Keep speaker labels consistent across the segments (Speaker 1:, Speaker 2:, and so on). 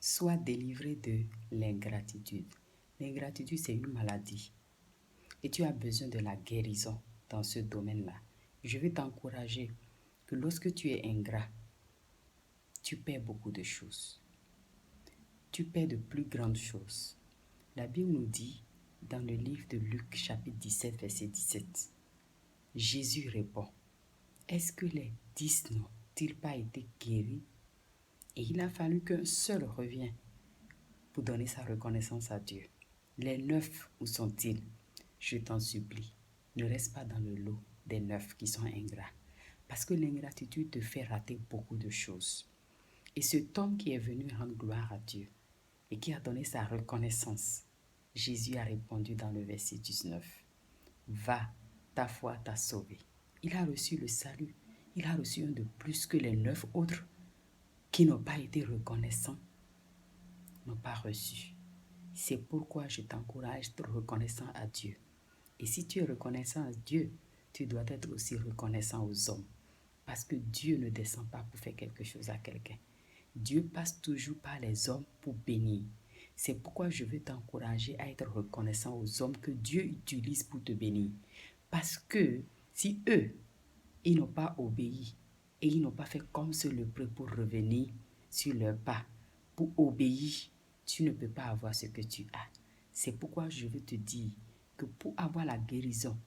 Speaker 1: Sois délivré de l'ingratitude. L'ingratitude, c'est une maladie et tu as besoin de la guérison dans ce domaine-là. Je vais t'encourager que lorsque tu es ingrat, tu perds beaucoup de choses. Tu perds de plus grandes choses. La Bible nous dit dans le livre de Luc chapitre 17 verset 17, Jésus répond, est-ce que les 10 n'ont-ils pas été guéris? Et il a fallu qu'un seul revienne pour donner sa reconnaissance à Dieu. Les 9, où sont-ils? Je t'en supplie, ne reste pas dans le lot des 9 qui sont ingrats. Parce que l'ingratitude te fait rater beaucoup de choses. Et cet homme qui est venu rendre gloire à Dieu et qui a donné sa reconnaissance, Jésus a répondu dans le verset 19, va, ta foi t'a sauvé. Il a reçu le salut. Il a reçu un de plus que les 9 autres qui n'ont pas été reconnaissants, n'ont pas reçu. C'est pourquoi je t'encourage d'être reconnaissant à Dieu. Et si tu es reconnaissant à Dieu, tu dois être aussi reconnaissant aux hommes. Parce que Dieu ne descend pas pour faire quelque chose à quelqu'un. Dieu passe toujours par les hommes pour bénir. C'est pourquoi je veux t'encourager à être reconnaissant aux hommes que Dieu utilise pour te bénir. Parce que si eux, ils n'ont pas obéi et ils n'ont pas fait comme ce lépreux pour revenir sur leurs pas, pour obéir, tu ne peux pas avoir ce que tu as. C'est pourquoi je veux te dire que pour avoir la guérison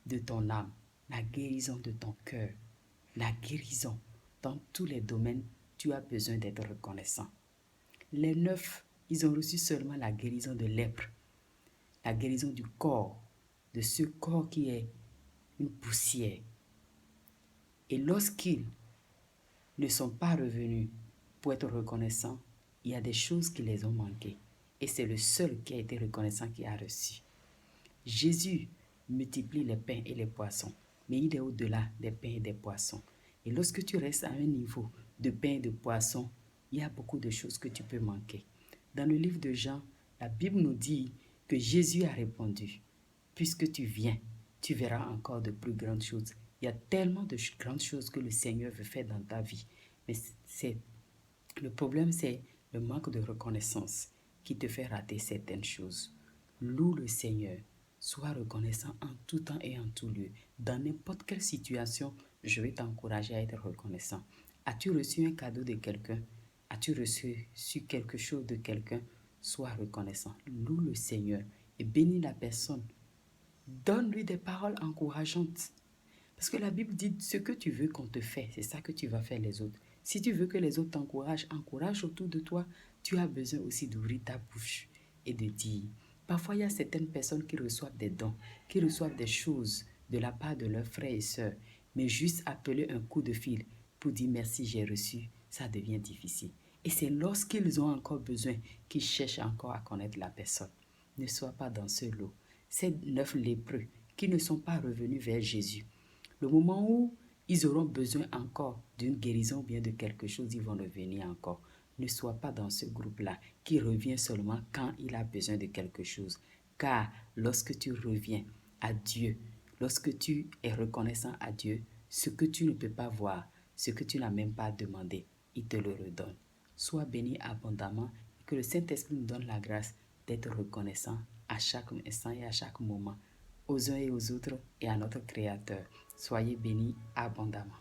Speaker 1: de ton âme, la guérison de ton cœur, la guérison dans tous les domaines, tu as besoin d'être reconnaissant. Les 9, ils ont reçu seulement la guérison de lèpre, la guérison du corps, de ce corps qui est une poussière. Et lorsqu'ils ne sont pas revenus pour être reconnaissants, il y a des choses qui les ont manquées. Et c'est le seul qui a été reconnaissant qui a reçu. Jésus multiplie les pains et les poissons, mais il est au-delà des pains et des poissons. Et lorsque tu restes à un niveau de pain et de poisson, il y a beaucoup de choses que tu peux manquer. Dans le livre de Jean, la Bible nous dit que Jésus a répondu, puisque tu viens, tu verras encore de plus grandes choses. Il y a tellement de grandes choses que le Seigneur veut faire dans ta vie. Mais le problème, c'est le manque de reconnaissance qui te fait rater certaines choses. Loue le Seigneur. Sois reconnaissant en tout temps et en tout lieu. Dans n'importe quelle situation, je vais t'encourager à être reconnaissant. As-tu reçu un cadeau de quelqu'un? As-tu reçu quelque chose de quelqu'un? Sois reconnaissant. Loue le Seigneur et bénis la personne. Donne-lui des paroles encourageantes. Parce que la Bible dit, ce que tu veux qu'on te fait, c'est ça que tu vas faire les autres. Si tu veux que les autres t'encouragent, encourage autour de toi. Tu as besoin aussi d'ouvrir ta bouche et de dire. Parfois, il y a certaines personnes qui reçoivent des dons, qui reçoivent des choses de la part de leurs frères et sœurs. Mais juste appeler un coup de fil pour dire merci, j'ai reçu, ça devient difficile. Et c'est lorsqu'ils ont encore besoin qu'ils cherchent encore à connaître la personne. Ne sois pas dans ce lot. Ces 9 lépreux qui ne sont pas revenus vers Jésus. Le moment où ils auront besoin encore d'une guérison ou bien de quelque chose, ils vont revenir encore. Ne sois pas dans ce groupe-là qui revient seulement quand il a besoin de quelque chose. Car lorsque tu reviens à Dieu, lorsque tu es reconnaissant à Dieu, ce que tu ne peux pas voir, ce que tu n'as même pas demandé, il te le redonne. Sois béni abondamment et que le Saint-Esprit nous donne la grâce d'être reconnaissant à chaque instant et à chaque moment, aux uns et aux autres et à notre Créateur. Soyez bénis abondamment.